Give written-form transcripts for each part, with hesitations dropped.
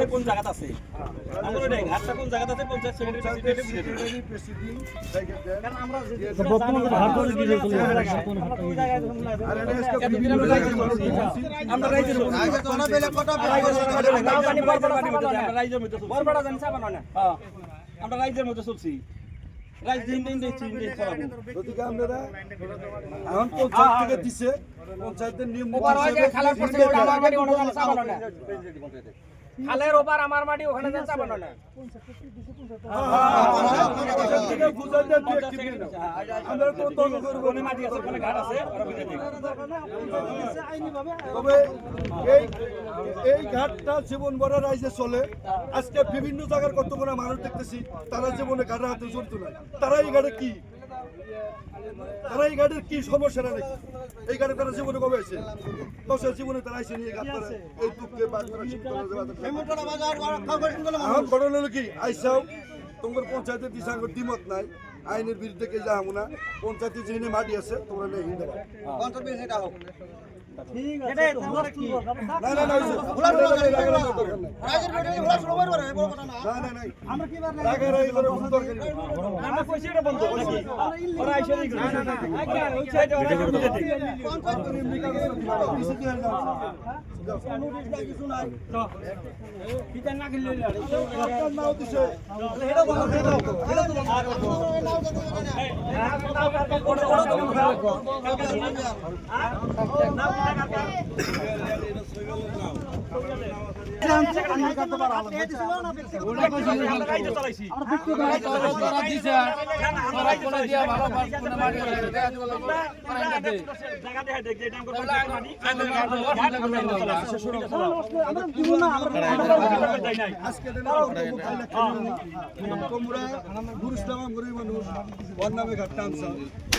কোন জায়গা আছে ঘাটটা কোন জায়গা আছে পঞ্চায়েত সেক্রেটারি আমরা রাইজের মধ্যে চলছি পঞ্চায়েতের নিয়ম খালের ওপার আমার মাটি ওখানে যান চাপানো না তবে এই ঘাটটা জীবন ভরা রাইজে চলে। আজকে বিভিন্ন জায়গার কতগুলো মানুষ দেখতেছি তারা জীবনে ঘাটের হাতে চলতো না। তারা এই ঘাটে কি ঘাটের কি সমস্যাটা নাকি এই ঘাটে তারা জীবনে কবে আছে দশের জীবনে তারা এসে নিয়ে ঘাট করে এই দুঃখে ঘটনা হলো কি আইসাও তোমার পঞ্চায়েতের দিশাঙ্গর দ্বিমত নাই আইনের বিরুদ্ধে কে যাবো না পঞ্চায়েতের যেখানে মাটি আছে তোমরা নিয়ে হিন্দে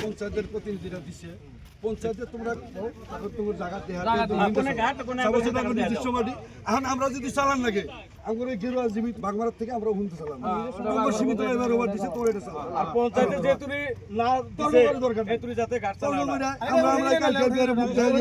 পঞ্চায়েতের প্রতিনিধিরা দিচ্ছে পঞ্চায়েতে তোমরা তোমার নিজস্ব মাটি এখন আমরা যদি চালান লাগে আমরা গেরুয়া জীবিত বাংলার থেকে আমরা হুনতে চালাম সীমিত এবার ওভার দিচ্ছে তোর এটা চালাম আর পঞ্চায়েতে যে তুমি না দরকার তুমি যাতে ঘাট চালাও আমরা কালকে বিয়ারে বুঝাই